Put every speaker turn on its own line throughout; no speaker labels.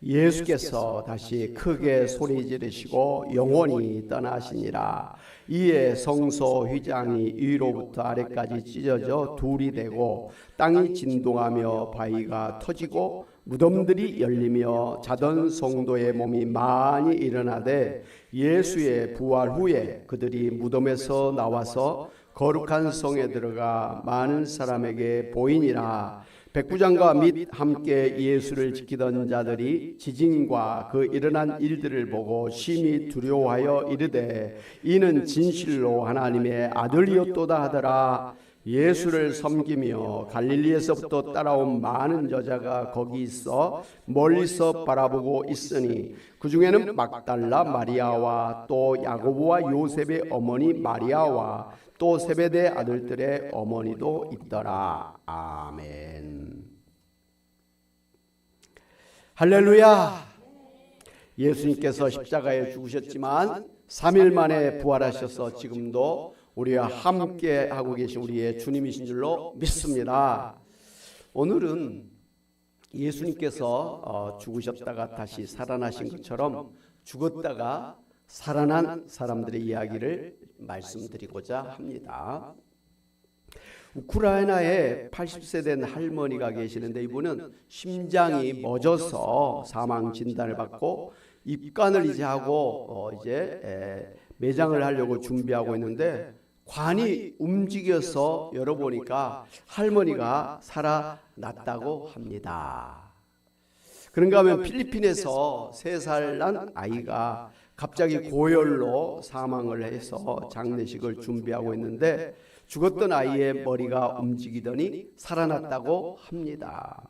예수께서 다시 크게 소리 지르시고 영원히 떠나시니라. 이에 성소 휘장이 위로부터 아래까지 찢어져 둘이 되고 땅이 진동하며 바위가 터지고 무덤들이 열리며 자던 성도의 몸이 많이 일어나되 예수의 부활 후에 그들이 무덤에서 나와서 거룩한 성에 들어가 많은 사람에게 보이니라. 백부장과 및 함께 예수를 지키던 자들이 지진과 그 일어난 일들을 보고 심히 두려워하여 이르되 이는 진실로 하나님의 아들이었도다 하더라. 예수를 섬기며 갈릴리에서부터 따라온 많은 여자가 거기 있어 멀리서 바라보고 있으니 그 중에는 막달라 마리아와 또 야고보와 요셉의 어머니 마리아와 또 세베대 아들들의 어머니도 있더라. 아멘. 할렐루야. 예수님께서 십자가에 죽으셨지만 3일 만에 부활하셔서 지금도 우리와 함께 하고 계신 우리의 주님이신 줄로 믿습니다. 오늘은 예수님께서 죽으셨다가 다시 살아나신 것처럼 죽었다가 살아난 사람들의 이야기를 말씀드리고자 합니다. 우크라이나에 80세 된 할머니가 계시는데 이분은 심장이 멎어서 사망 진단을 받고 입관을 이제 하고 이제 매장을 하려고 준비하고 있는데 관이 움직여서 열어보니까 할머니가 살아났다고 합니다. 그런가 하면 필리핀에서 3살 난 아이가 갑자기 고열로 사망을 해서 장례식을 준비하고 있는데 죽었던 아이의 머리가 움직이더니 살아났다고 합니다.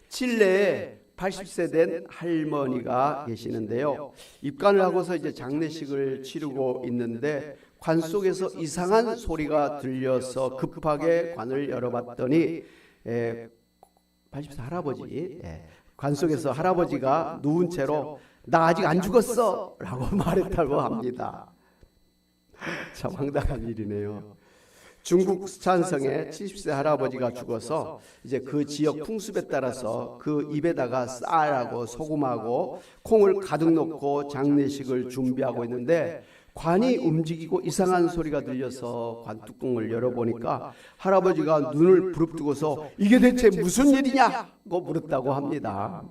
칠레에 80세 된 할머니가 계시는데요. 입관을 하고서 이제 장례식을 치르고 있는데 관 속에서 이상한 소리가 들려서 급하게 관을 열어봤더니 80세 할아버지, 관 속에서 할아버지가 누운 채로 나 아직 안 죽었어 라고 말했다고 합니다. 참 황당한 일이네요. 중국 스촨성에 70세 할아버지가 죽어서 이제 그 지역 풍습에 따라서 그 입에다가 쌀하고 소금하고 콩을 가득 넣고 장례식을 준비하고 있는데 관이 움직이고 이상한 소리가 들려서 관 뚜껑을 열어보니까 할아버지가 눈을 부릅뜨고서 이게 대체 무슨 일이냐고 물었다고 합니다.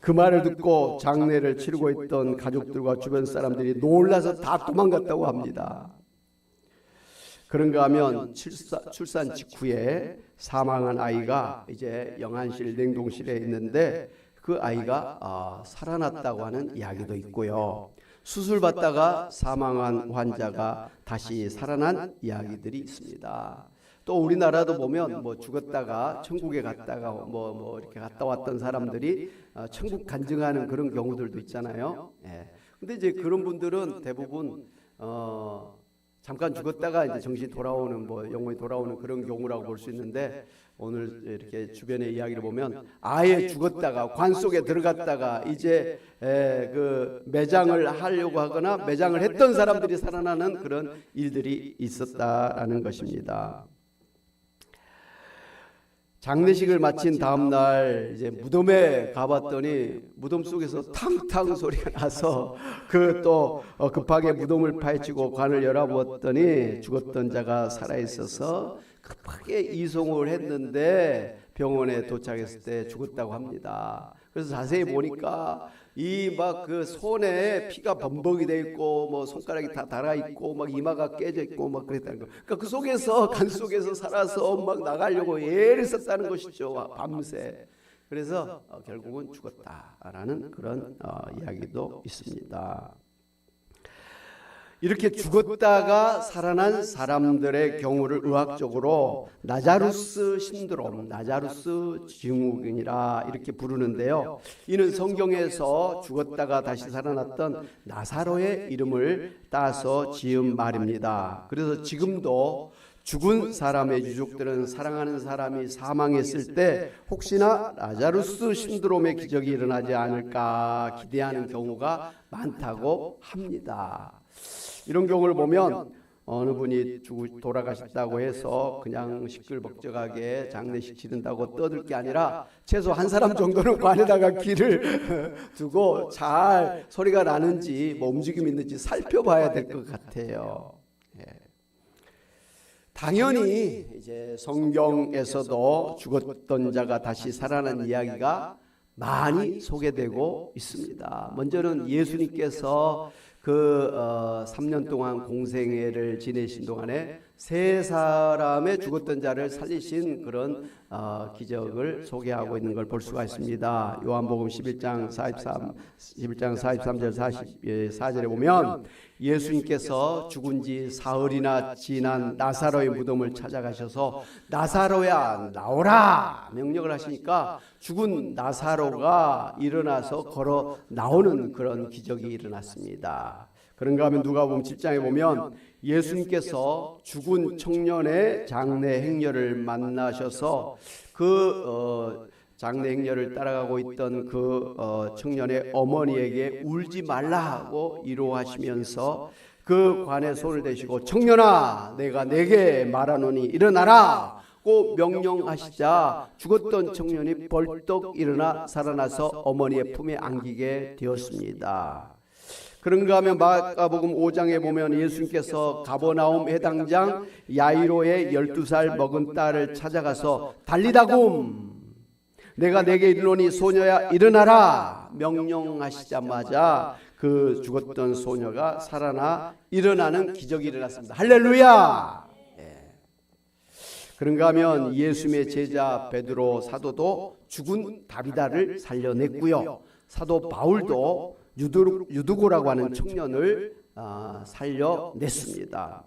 그 말을 듣고 장례를 치르고 있던 가족들과 주변 사람들이 놀라서 다 도망갔다고 합니다. 그런가 하면 출산 직후에 사망한 아이가 이제 영안실 냉동실에 있는데 그 아이가 살아났다고 하는 이야기도 있고요. 수술받다가 사망한 환자가 다시 살아난 이야기들이 있습니다. 또 우리나라도 보면 뭐 죽었다가 천국에 갔다가 뭐 이렇게 갔다 왔던 사람들이 천국 간증하는 그런 경우들도 있잖아요. 근데 이제 그런 분들은 대부분 잠깐 죽었다가 이제 정신 돌아오는 뭐 영혼이 돌아오는 그런 경우라고 볼 수 있는데 오늘 이렇게 주변의 이야기를 보면 아예 죽었다가 관 속에 들어갔다가 이제 그 매장을 하려고 하거나 매장을 했던 사람들이 살아나는 그런 일들이 있었다라는 것입니다. 장례식을 마친 다음 날 이제 무덤에 가봤더니 무덤 속에서 탕탕 소리가 나서 그 또 급하게 무덤을 파헤치고 관을 열어보았더니 죽었던 자가 살아 있어서 급하게 이송을 했는데 병원에 도착했을 때 죽었다고 합니다. 그래서 자세히 보니까 이 막 그 손에 피가 범벅이 돼 있고 뭐 손가락이 다 달아 있고 막 이마가 깨져 있고 막 그랬다는 거. 그러니까 그 속에서 간 속에서 살아서 막 나가려고 애를 썼다는 것이죠. 밤새. 그래서 결국은 죽었다라는 그런 이야기도 있습니다. 이렇게 죽었다가 살아난 사람들의 경우를 의학적으로 나자루스 신드롬, 나자루스 증후군이라 이렇게 부르는데요. 이는 성경에서 죽었다가 다시 살아났던 나사로의 이름을 따서 지은 말입니다. 그래서 지금도 죽은 사람의 유족들은 사랑하는 사람이 사망했을 때 혹시나 나자루스 신드롬의 기적이 일어나지 않을까 기대하는 경우가 많다고 합니다. 이런 경우를 보면 어느 분이 돌아가셨다고 해서 그냥 시끌벅적하게 장례식 치른다고 떠들 게 아니라 최소 한 사람 정도는 관에다가 귀를 두고 잘 소리가 나는지 뭐 움직임이 있는지 살펴봐야 될 것 같아요. 예. 당연히 이제 성경에서도 죽었던 자가 다시 살아난 이야기가 많이 소개되고 있습니다. 먼저는 예수님께서 그 3년 동안 공생애를 지내신 동안에 세 사람의 죽었던 자를 살리신 그런 기적을 소개하고 있는 걸 볼 수가 있습니다. 요한복음 11장 43절 44절에 보면 예수님께서 죽은 지 사흘이나 지난 나사로의 무덤을 찾아가셔서 나사로야 나오라 명령을 하시니까 죽은 나사로가 일어나서 걸어 나오는 그런 기적이 일어났습니다. 그런가 하면 누가복음 7장에 보면 예수님께서 죽은 청년의 장례 행렬을 만나셔서 그 장례 행렬을 따라가고 있던 그 청년의 어머니에게 울지 말라고 위로하시면서 그 관에 손을 대시고 청년아 내가 내게 말하노니 일어나라 고 명령하시자 죽었던 청년이 벌떡 일어나 살아나서 어머니의 품에 안기게 되었습니다. 그런가 하면 마가복음 5장에 보면 예수님께서 가버나움 해당장 야이로의 12살 먹은 딸을 찾아가서 달리다굼 내가 내게 이르노니 소녀야 일어나라 명령하시자마자 그 죽었던 소녀가 살아나 일어나는 기적이 일어났습니다. 할렐루야. 예. 그런가 하면 예수님의 제자 베드로 사도도 죽은 다비다를 살려냈고요. 사도 바울도 유두고라고 하는 청년을 살려냈습니다.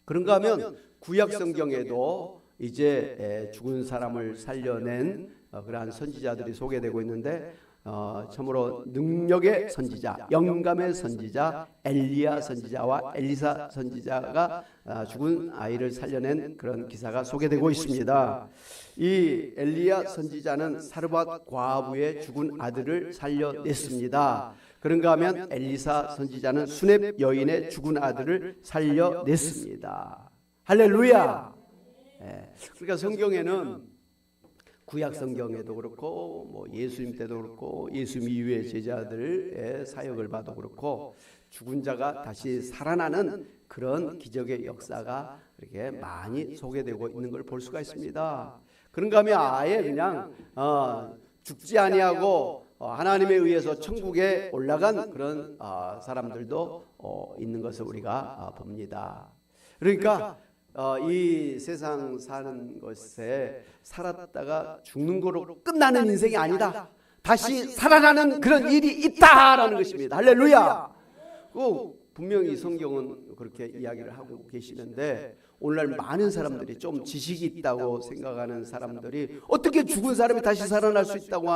그런가 하면 구약 성경에도 이제 죽은 사람을 살려낸 그러한 선지자들이 소개되고 있는데 참으로 능력의 선지자, 영감의 선지자 엘리야 선지자와 엘리사 선지자가 죽은 아이를 살려낸 그런 기사가 소개되고 있습니다. 이 엘리야 선지자는 사르밧 과부의 죽은 아들을 살려냈습니다. 그런가 하면 엘리사 선지자는 수렙 여인의 죽은 아들을 살려냈습니다. 할렐루야. 그러니까 성경에는 구약 성경에도 그렇고 뭐 예수님 때도 그렇고 예수님 이후의 제자들의 사역을 봐도 그렇고 죽은 자가 다시 살아나는 그런 기적의 역사가 이렇게 많이 소개되고 있는 걸 볼 수가 있습니다. 그런가 하면 아예 그냥 죽지 아니하고 하나님에 의해서 천국에 올라간 그런 사람들도 있는 것을 우리가 봅니다. 그러니까 이 세상 사는 것에 살았다가 죽는 거로 끝나는 인생이 아니다. 다시 살아나는 그런 일이 있다라는 것입니다. 할렐루야. 분명히 성경은 그렇게 이야기를 하고 계시는데 오늘날 많은 사람들이 좀 지식이 있다고 생각하는 사람들이 어떻게 죽은 사람이 다시 살아날 수 있다고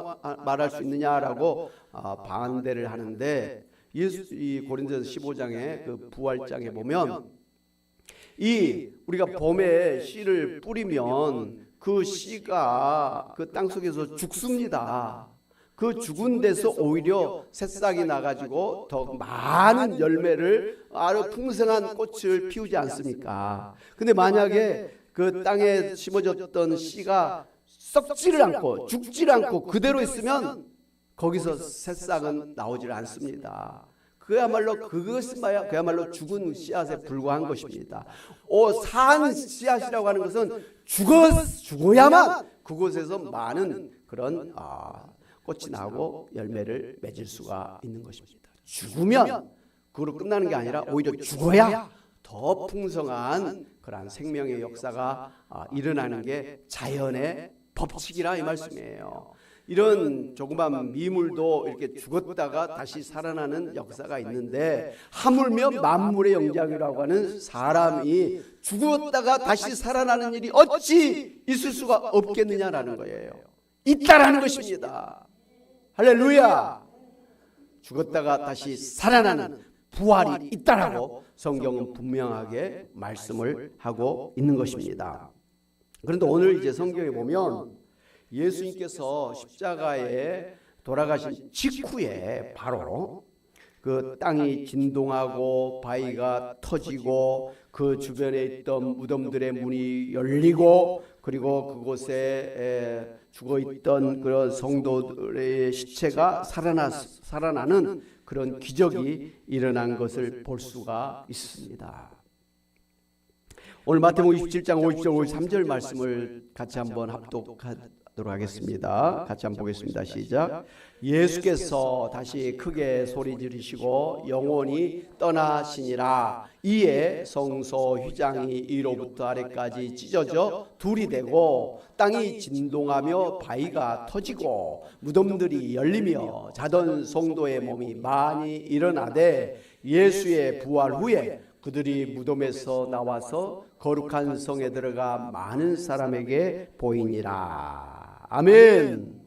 말할 수 있느냐라고 반대를 하는데 이 고린도전서 15장의 그 부활장에 보면 우리가 봄에 씨를 뿌리면 그 씨가 그 땅 속에서 죽습니다. 그 죽은 데서 오히려 새싹이 나가지고 더 많은 열매를 아주 풍성한 꽃을 피우지 않습니까? 근데 만약에 그 땅에 심어졌던 씨가 썩지를 않고 죽지를 않고 그대로 있으면 거기서 새싹은 나오질 않습니다. 그야말로 죽은 씨앗에 불과한 것입니다. 산 씨앗이라고 하는 것은 죽어야만 그곳에서 많은 그런 꽃이 나고 열매를 맺을 수가 있는 것입니다. 죽으면 그로 끝나는 게 아니라 오히려 죽어야 더 풍성한 그러한 생명의 역사가 일어나는 게 자연의 법칙이라 이 말씀이에요. 이런 조그만 미물도 이렇게 죽었다가 다시 살아나는 역사가 있는데 하물며 만물의 영장이라고 하는 사람이 죽었다가 다시 살아나는 일이 어찌 있을 수가 없겠느냐라는 거예요. 있다라는 것입니다. 할렐루야. 죽었다가 다시 살아나는 부활이 있다라고 성경은 분명하게 말씀을 하고 있는 것입니다. 그런데 오늘 이제 성경에 보면 예수님께서 십자가에 돌아가신 직후에 바로 그 땅이 진동하고 바위가 터지고 그 주변에 있던 무덤들의 문이 열리고 그리고 그곳에 죽어있던 그런 성도들의 시체가 살아나는 그런 기적이 일어난 것을 볼 수가 있습니다. 오늘 마태복음 27장 50절 53절 말씀을 같이 한번 합독하도록 하겠습니다. 같이 한번 보겠습니다. 시작. 예수께서 다시 크게 소리 지르시고 영원히 떠나시니라. 이에 성소 휘장이 위로부터 아래까지 찢어져 둘이 되고 땅이 진동하며 바위가 터지고 무덤들이 열리며 자던 성도의 몸이 많이 일어나되 예수의 부활 후에 그들이 무덤에서 나와서 거룩한 성에 들어가 많은 사람에게 보이니라. 아멘.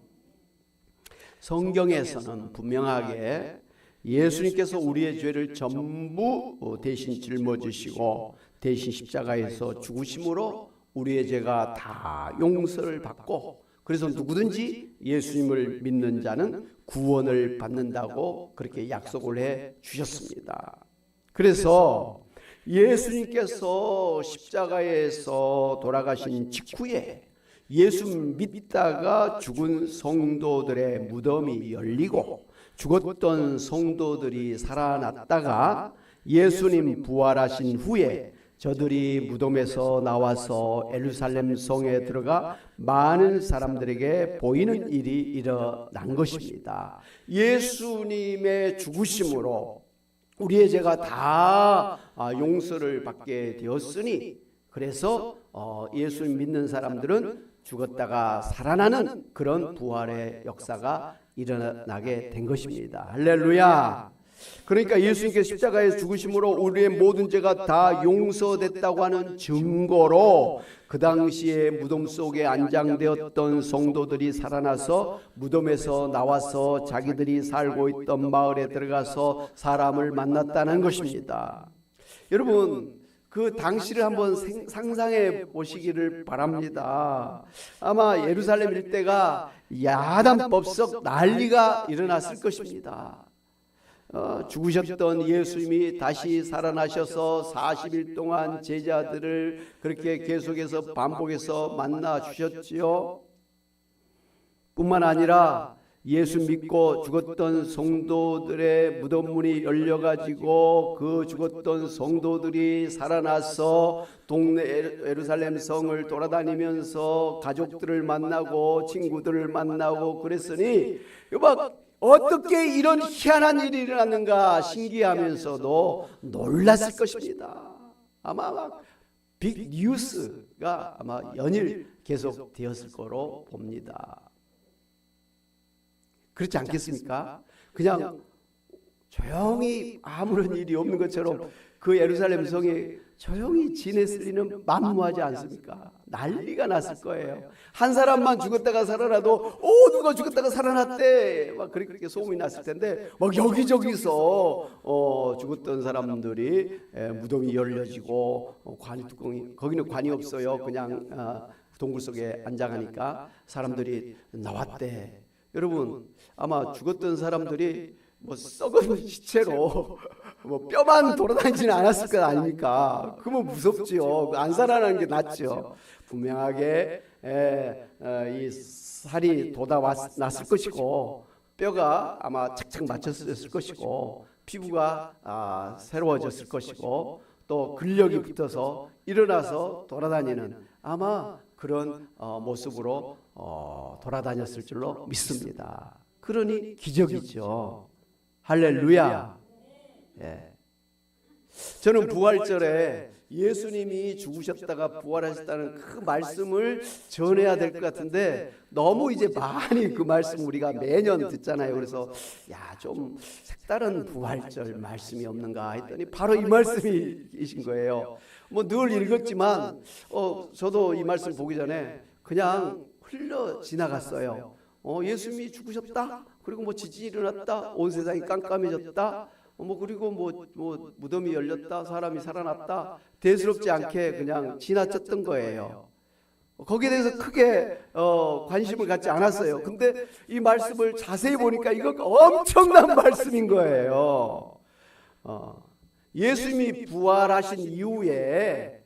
성경에서는 분명하게 예수님께서 우리의 죄를 전부 대신 짊어지시고 대신 십자가에서 죽으심으로 우리의 죄가 다 용서를 받고 그래서 누구든지 예수님을 믿는 자는 구원을 받는다고 그렇게 약속을 해 주셨습니다. 그래서 예수님께서 십자가에서 돌아가신 직후에 예수 믿다가 죽은 성도들의 무덤이 열리고 죽었던 성도들이 살아났다가 예수님 부활하신 후에 저들이 무덤에서 나와서 예루살렘 성에 들어가 많은 사람들에게 보이는 일이 일어난 것입니다. 예수님의 죽으심으로 우리의 죄가 다 용서를 받게 되었으니 그래서 예수님 믿는 사람들은 죽었다가 살아나는 그런 부활의 역사가 일어나게 된 것입니다. 할렐루야. 그러니까 예수님께서 십자가에서 죽으심으로 우리의 모든 죄가 다 용서됐다고 하는 증거로 그 당시에 무덤 속에 안장되었던 성도들이 살아나서 무덤에서 나와서 자기들이 살고 있던 마을에 들어가서 사람을 만났다는 것입니다. 여러분 그 당시를 한번 상상해 보시기를 바랍니다. 아마 예루살렘 일대가 야단법석 난리가 일어났을 것입니다. 죽으셨던 예수님이 다시 살아나셔서 40일 동안 제자들을 그렇게 계속해서 반복해서 만나 주셨지요. 뿐만 아니라 예수 믿고 죽었던 성도들의 무덤문이 열려가지고 그 죽었던 성도들이 살아나서 동네 예루살렘 성을 돌아다니면서 가족들을 만나고 친구들을 만나고 그랬으니 막 어떻게 이런 희한한 일이 일어났는가 신기하면서도 놀랐을 것입니다. 아마 빅 뉴스가 아마 연일 계속 되었을 거로 봅니다. 그렇지 않겠습니까? 그냥 조용히 아무런 일이 없는 것처럼 그 예루살렘 성에 조용히 지냈을 리는 만무하지 않습니까? 난리가 났을 거예요. 한 사람만 죽었다가 살아나도 누가 죽었다가 살아났대 막 그렇게 소문이 났을 텐데 막 여기저기서 죽었던 사람들이 무덤이 열려지고 관이 뚜껑이 거기는 관이 없어요. 그냥 동굴 속에 안장하니까 사람들이 나왔대. 여러분 아마 죽었던 사람들이 뭐 썩은 시체로 뭐 뼈만 돌아다니지는 않았을 것 아닙니까? 그러면 무섭지요. 안 살아나는 게 낫죠. 분명하게 이 살이 돋아났을 것이고 뼈가 아마 착착 맞췄을 것이고 피부가 새로워졌을 것이고 또 근력이 붙어서 일어나서 돌아다니는 아마 그런 모습으로 돌아다녔을 줄로 믿습니다. 그러니 기적이죠. 할렐루야. 예. 저는 부활절에 예수님이 죽으셨다가 부활하셨다는 그 말씀을 전해야 될 것 같은데 너무 이제 많이 그 말씀 우리가 매년 듣잖아요. 그래서 좀 색다른 부활절 말씀이 없는가 했더니 바로 이 말씀이신 거예요. 뭐 늘 읽었지만 저도 이 말씀 보기 전에 그냥 흘러 지나갔어요. 예수님이 죽으셨다. 그리고 뭐 지진이 일어났다. 온 세상이 깜깜해졌다. 그리고 무덤이 열렸다. 사람이 살아났다. 대수롭지 않게 그냥 지나쳤던 거예요. 거기에 대해서 크게 관심을 갖지 않았어요. 근데 이 말씀을 자세히 보니까 이거 엄청난 말씀인 거예요. 예수님이 부활하신 이후에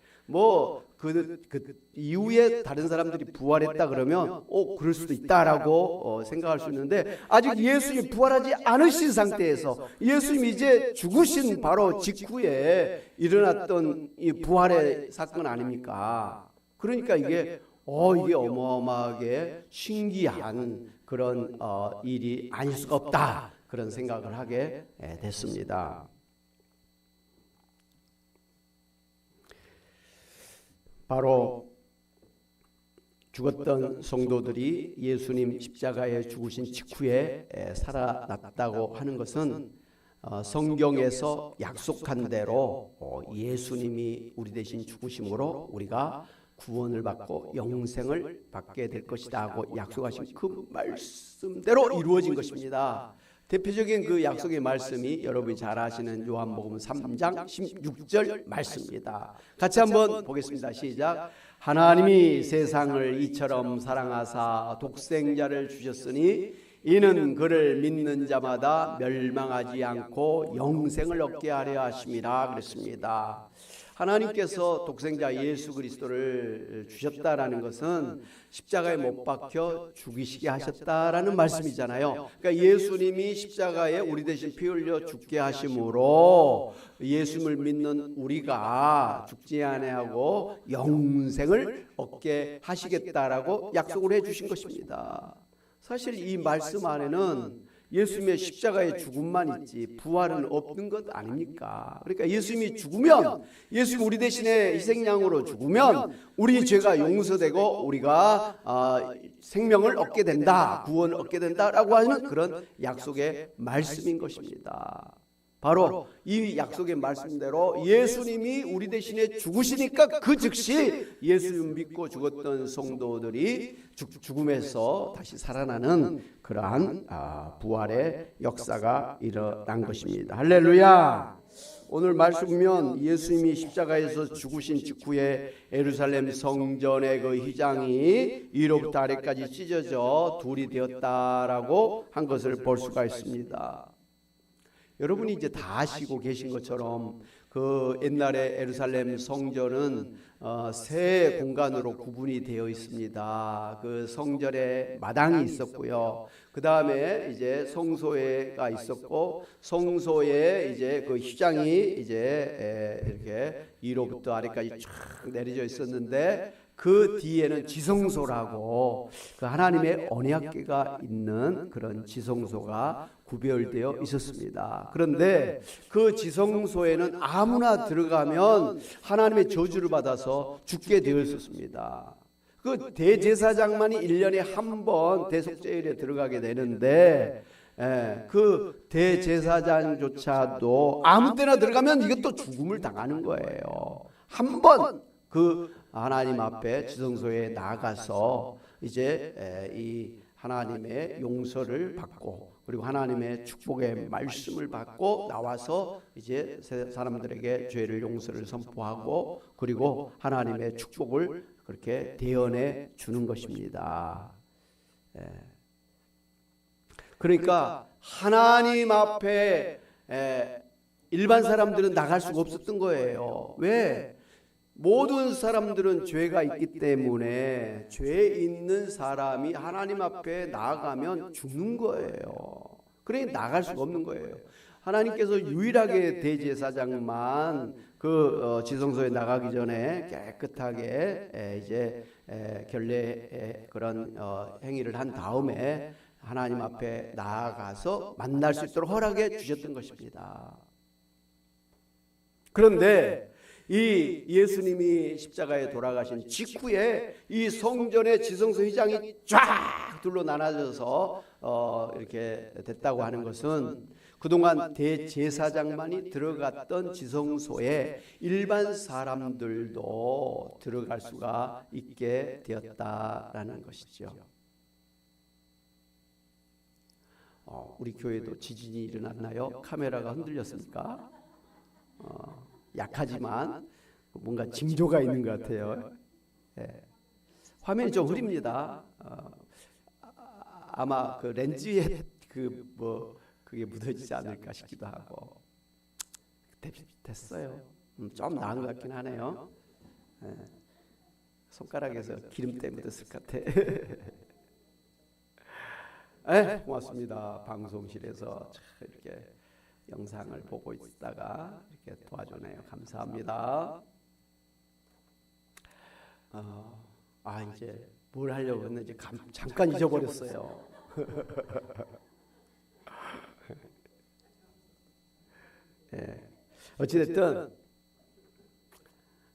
그 이후에 다른 사람들이 부활했다 그러면 그럴 수도 있다라고 생각할 수 있는데, 아직 예수님이 부활하지 않으신 상태에서 예수님이 이제 죽으신 바로 직후에 일어났던 이 부활의 사건 아닙니까? 그러니까 이게 어마어마하게 신기한 그런 일이 아닐 수가 없다, 그런 생각을 하게 됐습니다. 바로 죽었던 성도들이 예수님 십자가에 죽으신 직후에 살아났다고 하는 것은 성경에서 약속한 대로 예수님이 우리 대신 죽으심으로 우리가 구원을 받고 영생을 받게 될 것이다 하고 약속하신 그 말씀대로 이루어진 것입니다. 대표적인 그 약속의 말씀이 여러분이 잘 아시는 요한복음 3장 16절 말씀입니다. 같이 한번 보겠습니다. 시작. 하나님이 세상을 이처럼 사랑하사 독생자를 주셨으니 이는 그를 믿는 자마다 멸망하지 않고 영생을 얻게 하려 하심이라 그랬습니다. 하나님께서 독생자 예수 그리스도를 주셨다라는 것은 십자가에 못 박혀 죽이시게 하셨다라는 말씀이잖아요. 그러니까 예수님이 십자가에 우리 대신 피 흘려 죽게 하심으로 예수님을 믿는 우리가 죽지 아니하고 영생을 얻게 하시겠다라고 약속을 해주신 것입니다. 사실 이 말씀 안에는 예수님의 십자가의 죽음만 있지 부활은 없는 것 아닙니까? 그러니까 예수님이 죽으면, 예수님 우리 대신에 희생양으로 죽으면 우리 죄가 용서되고 우리가 생명을 얻게 된다, 구원을 얻게 된다라고 하는 그런 약속의 말씀인 것입니다. 바로 이 약속의 말씀대로 예수님이 우리 대신에 죽으시니까 그 즉시 예수님 믿고 죽었던 성도들이 죽음에서 다시 살아나는 그러한 부활의 역사가 일어난 것입니다. 할렐루야. 오늘 말씀 보면 예수님이 십자가에서 죽으신 직후에 예루살렘 성전의 그 휘장이 위로부터 아래까지 찢어져 둘이 되었다라고 한 것을 볼 수가 있습니다. 여러분이 이제 다 아시고 계신 것처럼 그 옛날에 예루살렘 성전은 세 공간으로 구분이 되어 있습니다. 그 성전에 마당이 있었고요. 그 다음에 이제 성소회가 있었고, 성소에 이제 그 휘장이 이제 이렇게 위로부터 아래까지 쫙 내려져 있었는데, 그 뒤에는 지성소라고 그 하나님의 언약궤가 있는 그런 지성소가 구별되어 있었습니다. 그런데 그 지성소에는 아무나 들어가면 하나님의 저주를 받아서 죽게 되어 있었습니다. 그 대제사장만이 1년에 한 번 대속제일에 들어가게 되는데, 그 대제사장조차도 아무 때나 들어가면 이것도 죽음을 당하는 거예요. 한 번 그 하나님 앞에 지성소에 나가서 이제 이 하나님의 용서를 받고, 그리고 하나님의 축복의 말씀을 받고 나와서 이제 사람들에게 죄를 용서를 선포하고, 그리고 하나님의 축복을 그렇게 대언해 주는 것입니다. 그러니까 하나님 앞에 일반 사람들은 나갈 수가 없었던 거예요. 왜? 모든 사람들은 죄가 있기 때문에 죄 있는 사람이 하나님 앞에 나아가면 죽는 거예요. 그러니 나갈 수가 없는 거예요. 하나님께서 유일하게 대제사장만 그 지성소에 나가기 전에 깨끗하게 이제 결례 그런 행위를 한 다음에 하나님 앞에 나아가서 만날 수 있도록 허락해 주셨던 것입니다. 그런데 이 예수님이 십자가에 돌아가신 직후에 이 성전의 지성소 휘장이 쫙 둘로 나눠져서 이렇게 됐다고 하는 것은 그동안 대제사장만이 들어갔던 지성소에 일반 사람들도 들어갈 수가 있게 되었다라는 것이죠. 우리 교회도 지진이 일어났나요? 카메라가 흔들렸습니까? 약하지만 뭔가 징조가 있는 것 같아요. 화면이 좀 흐립니다. 아마 그 렌즈에 그게 묻어지지 않을까 싶기도 하고. 됐어요. 좀 나은 것 같긴 하네요. 손가락에서 기름때 묻었을 것 같아. 고맙습니다. 방송실에서 이렇게 영상을 보고 있다가 이렇게 도와주네요. 감사합니다. 이제 뭘 하려고 했는지 잠깐 잊어버렸어요. 어찌됐든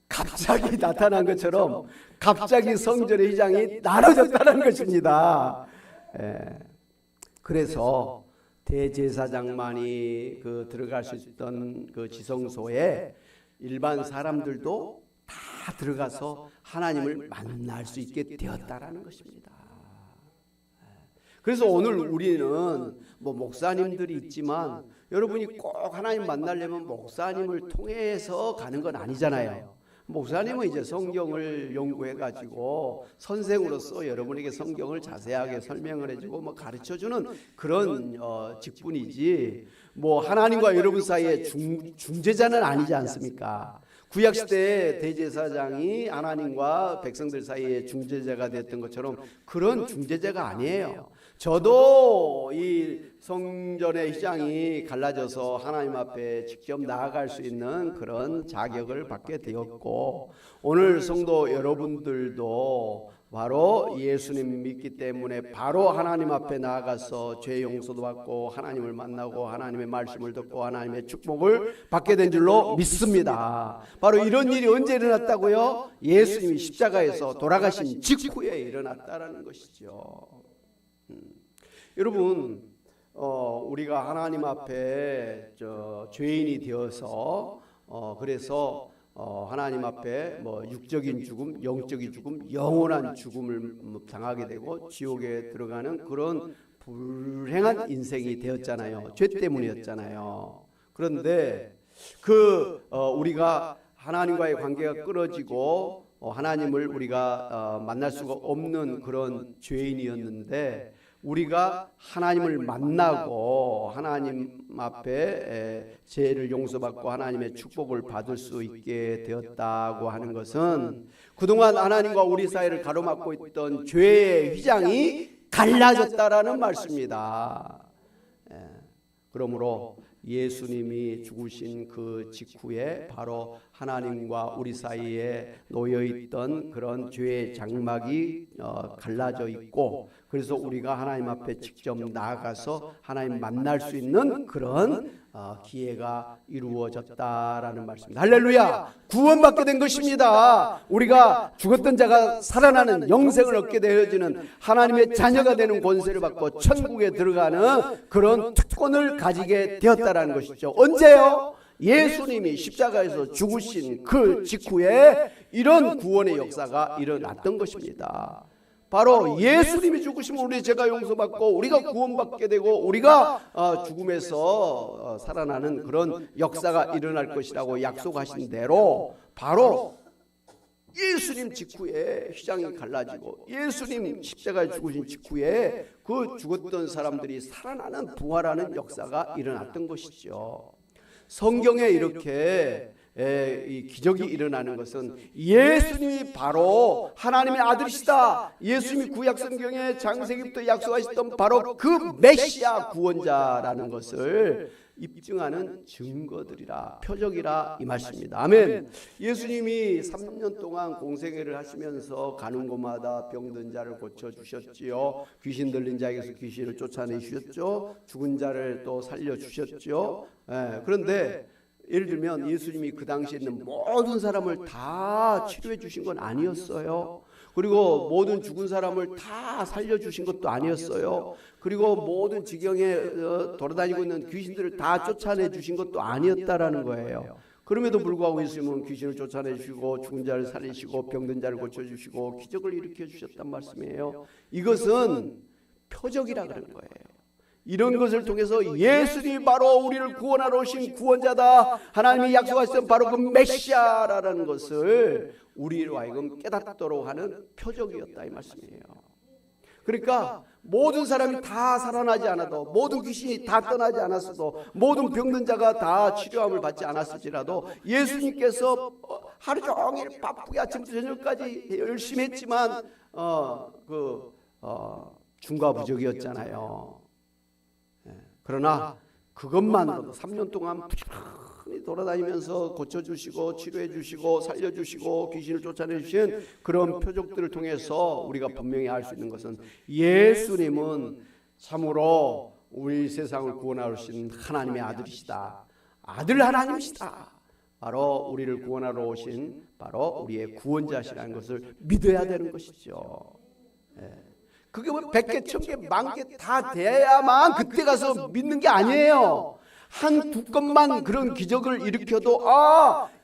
갑자기 나타난 것처럼 갑자기 성전의 휘장이 나눠졌다는 것입니다. 그래서 대제사장만이 들어갈 수 있던 그 지성소에 일반 사람들도 다 들어가서 하나님을 만날 수 있게 되었다라는 것입니다. 그래서 오늘 우리는 목사님들이 있지만 여러분이 꼭 하나님 만나려면 목사님을 통해서 가는 건 아니잖아요. 목사님은 이제 성경을 연구해가지고 선생으로서 여러분에게 성경을 자세하게 설명을 해주고 가르쳐주는 그런 직분이지, 하나님과 여러분 사이에 중재자는 아니지 않습니까? 구약시대에 대제사장이 하나님과 백성들 사이에 중재자가 됐던 것처럼 그런 중재자가 아니에요. 저도 이 성전의 휘장이 갈라져서 하나님 앞에 직접 나아갈 수 있는 그런 자격을 받게 되었고, 오늘 성도 여러분들도 바로 예수님 믿기 때문에 바로 하나님 앞에 나아가서 죄 용서도 받고 하나님을 만나고 하나님의 말씀을 듣고 하나님의 축복을 받게 된 줄로 믿습니다. 바로 이런 일이 언제 일어났다고요? 예수님이 십자가에서 돌아가신 직후에 일어났다라는 것이죠. 여러분, 우리가 하나님 앞에 죄인이 되어서 그래서 하나님 앞에 육적인 죽음, 영적인 죽음, 영원한 죽음을 당하게 되고 지옥에 들어가는 그런 불행한 인생이 되었잖아요. 죄 때문이었잖아요. 그런데 우리가 하나님과의 관계가 끊어지고 하나님을 우리가 만날 수가 없는 그런 죄인이었는데, 우리가 하나님을 만나고 하나님 앞에 죄를 용서받고 하나님의 축복을 받을 수 있게 되었다고 하는 것은 그동안 하나님과 우리 사이를 가로막고 있던 죄의 휘장이 갈라졌다라는 말씀입니다. 그러므로 예수님이 죽으신 그 직후에 바로 하나님과 우리 사이에 놓여있던 그런 죄의 장막이 갈라져 있고, 그래서 우리가 하나님 앞에 직접 나아가서 하나님 만날 수 있는 그런 기회가 이루어졌다라는 말씀입니다. 할렐루야! 구원받게 된 것입니다. 우리가 죽었던 자가 살아나는 영생을 얻게 되어지는 하나님의 자녀가 되는 권세를 받고 천국에 들어가는 그런 특권을 가지게 되었다라는 것이죠. 언제요? 예수님이 십자가에서 죽으신 그 직후에 이런 구원의 역사가 일어났던 것입니다. 바로 예수님이 죽으시면 우리 죄가 용서받고 우리가 구원받게 되고 우리가 죽음에서 살아나는 그런 역사가 일어날 것이라고 약속하신 대로 바로 예수님 직후에 휘장이 갈라지고 예수님 십자가에 죽으신 직후에 그 죽었던 사람들이 살아나는 부활하는 역사가 일어났던 것이죠. 성경에 이렇게 이 기적이 일어나는 것은 예수님이 바로 하나님의 아들이시다, 예수님이 구약 성경에 창세기부터 약속하셨던 바로 그 메시아 구원자라는 것을 입증하는 증거들이라, 표적이라 이 말씀입니다. 아멘. 예수님이 3년 동안 공생애를 하시면서 가는 곳마다 병든 자를 고쳐주셨지요. 귀신 들린 자에게서 귀신을 쫓아내주셨죠. 죽은 자를 또 살려주셨죠. 그런데 예를 들면 예수님이 그 당시에 있는 모든 사람을 다 치료해 주신 건 아니었어요. 그리고 모든 죽은 사람을 다 살려주신 것도 아니었어요. 그리고 모든 지경에 돌아다니고 있는 귀신들을 다 쫓아내 주신 것도 아니었다라는 거예요. 그럼에도 불구하고 예수님은 귀신을 쫓아내 주시고 죽은 자를 살리시고 병든 자를 고쳐주시고 기적을 일으켜 주셨단 말씀이에요. 이것은 표적이라 그런 거예요. 이런 것을 통해서 예수님이 바로 우리를 구원하러 오신 구원자다, 하나님이 약속하신 바로 그 메시아라는 것을 우리로 하여금 깨닫도록 하는 표적이었다 이 말씀이에요. 그러니까 모든 사람이 다 살아나지 않아도, 모든 귀신이 다 떠나지 않았어도, 모든 병든 자가 다 치료함을 받지 않았을지라도 예수님께서 하루 종일 바쁘게 아침부터 저녁까지 열심히 했지만 중과부적이었잖아요. 그러나 그것만으로도 3년 동안 부지런히 돌아다니면서 고쳐주시고 치료해주시고 살려주시고 귀신을 쫓아내주신 그런 표적들을 통해서 우리가 분명히 알 수 있는 것은 예수님은 참으로 우리 세상을 구원하러 오신 하나님의 아들이시다, 아들 하나님이시다, 바로 우리를 구원하러 오신 바로 우리의 구원자시라는 것을 믿어야 되는 것이죠. 그게 뭐 100개, 1000개, 10,000개 다 돼야만 그때 가서 믿는 게 아니에요. 한 두 건만 그런 기적을 일으켜도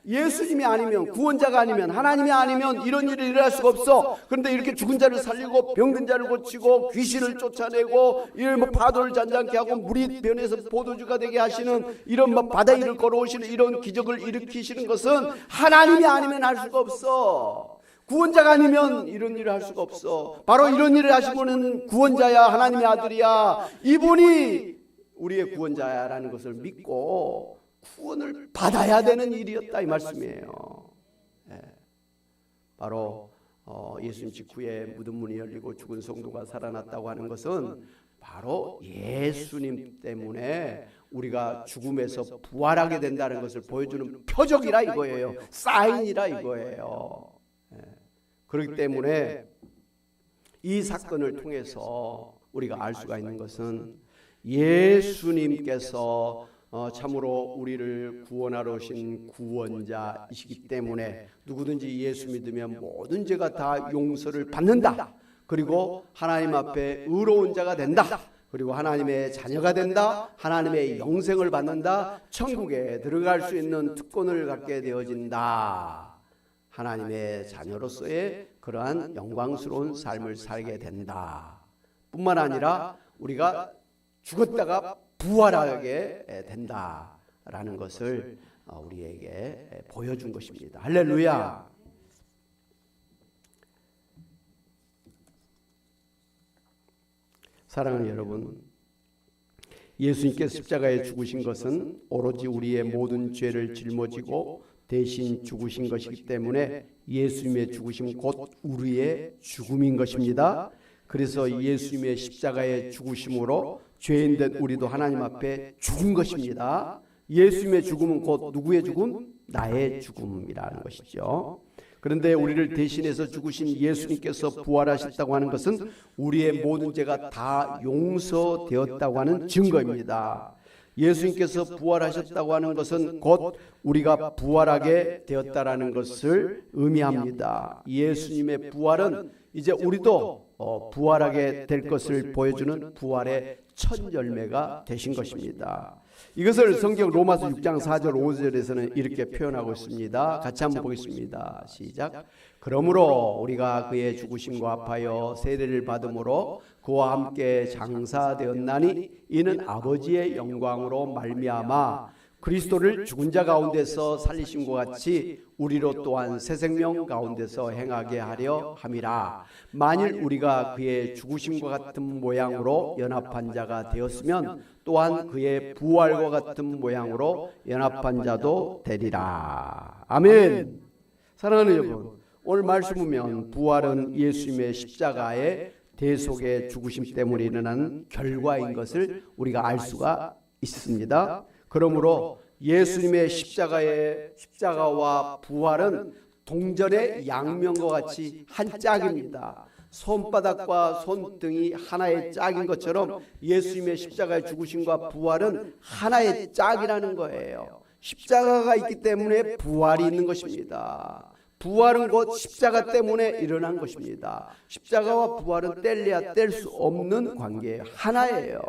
예수님이 아니면, 구원자가 아니면, 하나님이 아니면 이런 일이 일어날 수가 없어. 그런데 이렇게 죽은 자를 살리고 병든 자를 고치고 귀신을 쫓아내고 이런 파도를 잔잔케 하고 물이 변해서 포도주가 되게 하시는 이런 바다 위를 걸어오시는 이런 기적을 일으키시는 것은 하나님이 아니면 할 수가 없어. 구원자가 아니면 이런 일을 할 수가 없어. 바로 이런 일을 하시고는 구원자야, 하나님의 아들이야, 이분이 우리의 구원자야라는 것을 믿고 구원을 받아야 되는 일이었다 이 말씀이에요. 바로 예수님 직후에 무덤 문이 열리고 죽은 성도가 살아났다고 하는 것은 바로 예수님 때문에 우리가 죽음에서 부활하게 된다는 것을 보여주는 표적이라 이거예요. 사인이라 이거예요. 그렇기 때문에 이 사건을 통해서 우리가 알 수가 있는 것은 예수님께서 참으로 우리를 구원하러 오신 구원자이시기 때문에 누구든지 예수 믿으면 모든 죄가 다 용서를 받는다. 그리고 하나님 앞에 의로운 자가 된다. 그리고 하나님의 자녀가 된다. 하나님의 영생을 받는다. 천국에 들어갈 수 있는 특권을 갖게 되어진다. 하나님의 자녀로서의 그러한 영광스러운 삶을 살게 된다. 뿐만 아니라 우리가 죽었다가 부활하게 된다라는 것을 우리에게 보여준 것입니다. 할렐루야. 사랑하는 여러분, 예수님께서 십자가에 죽으신 것은 오로지 우리의 모든 죄를 짊어지고 대신 죽으신 것이기 때문에 예수님의 죽으심 곧 우리의 죽음인 것입니다. 그래서 예수님의 십자가의 죽으심으로 죄인된 우리도 하나님 앞에 죽은 것입니다. 예수님의 죽음은 곧 누구의 죽음? 나의 죽음이라는 것이죠. 그런데 우리를 대신해서 죽으신 예수님께서 부활하셨다고 하는 것은 우리의 모든 죄가 다 용서되었다고 하는 증거입니다. 예수님께서 부활하셨다고 하는 것은 곧 우리가 부활하게 되었다라는 것을 의미합니다. 예수님의 부활은 이제 우리도 부활하게 될 것을 보여주는 부활의 첫 열매가 되신 것입니다. 이것을 성경 로마서 6장 4절 5절에서는 이렇게 표현하고 있습니다. 같이 한번 보겠습니다. 시작. 그러므로 우리가 그의 죽으심과 합하여 세례를 받음으로 그와 함께 장사되었나니 이는 아버지의 영광으로 말미암아 그리스도를 죽은 자 가운데서 살리심과 같이 우리로 또한 새 생명 가운데서 행하게 하려 함이라. 만일 우리가 그의 죽으심과 같은 모양으로 연합한 자가 되었으면 또한 그의 부활과 같은 모양으로 연합한 자도 되리라. 아멘. 사랑하는 여러분, 오늘 말씀 보면 부활은 예수님의 십자가의 대속의 죽으심 때문에 일어난 결과인 것을 우리가 알 수가 있습니다. 그러므로 예수님의 십자가와 부활은 동전의 양면과 같이 한 짝입니다. 손바닥과 손등이 하나의 짝인 것처럼 예수님의 십자가의 죽으심과 부활은 하나의 짝이라는 거예요. 십자가가 있기 때문에 부활이 있는 것입니다. 부활은 곧 십자가 때문에 일어난 것입니다. 십자가와 부활은 뗄래야 뗄 수 없는 관계 하나예요.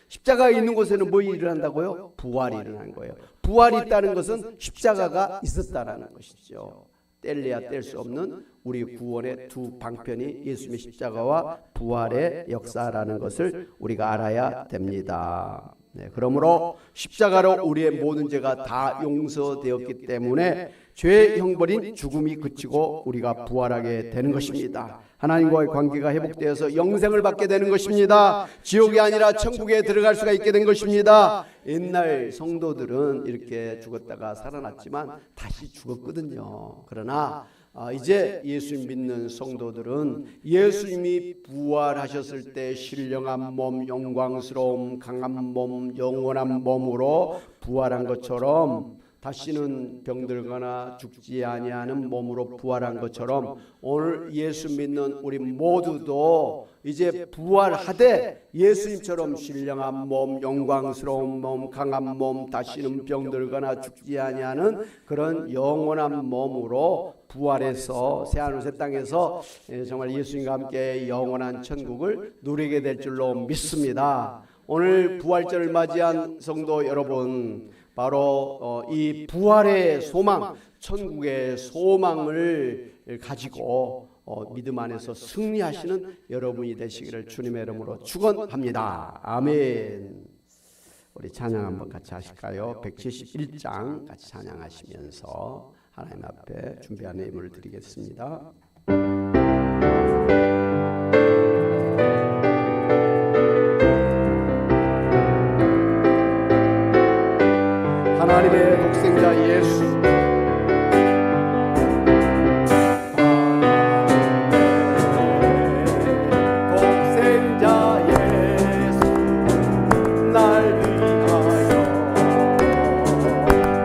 십자가가 있는 곳에는 뭐 일어난다고요? 부활이 일어난 거예요. 부활이 있다는 것은 십자가가 있었다라는 것이죠. 뗄래야 뗄 수 없는 우리 구원의 두 방편이 예수님의 십자가와 부활의 역사라는 것을 우리가 알아야 됩니다. 네, 그러므로 십자가로 우리의 모든 죄가 다 용서되었기 때문에 죄의 형벌인 죽음이 그치고 우리가 부활하게 되는 것입니다. 하나님과의 관계가 회복되어서 영생을 받게 되는 것입니다. 지옥이 아니라 천국에 들어갈 수가 있게 된 것입니다. 옛날 성도들은 이렇게 죽었다가 살아났지만 다시 죽었거든요. 그러나 이제 예수님 믿는 성도들은 예수님이 부활하셨을 때 신령한 몸, 영광스러움, 강한 몸, 영원한 몸으로 부활한 것처럼 다시는 병들거나 죽지 아니하는 몸으로 부활한 것처럼 오늘 예수 믿는 우리 모두도 이제 부활하되 예수님처럼 신령한 몸, 영광스러운 몸, 강한 몸, 다시는 병들거나 죽지 아니하는 그런 영원한 몸으로 부활해서 새하늘 새 땅에서 정말 예수님과 함께 영원한 천국을 누리게 될 줄로 믿습니다. 오늘 부활절을 맞이한 성도 여러분, 바로 이 부활의 소망, 천국의 소망을 가지고 믿음 안에서 승리하시는 여러분이 되시기를 주님의 이름으로 축원합니다. 아멘. 우리 찬양 한번 같이 하실까요? 171장 같이 찬양하시면서 하나님 앞에 준비한 예물을 드리겠습니다. 하나님의 독생자 예수, 독생자 예수, 날 위하여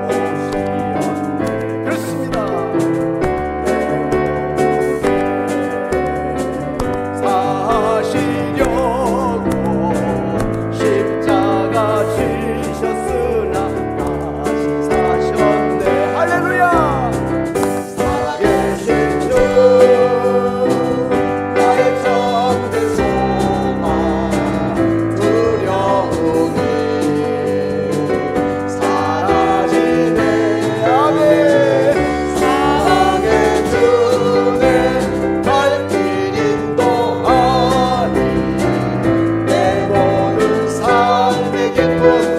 오시었네. 그렇습니다. 사시려고 십자가 지셨으나 내 모든 삶의 기쁨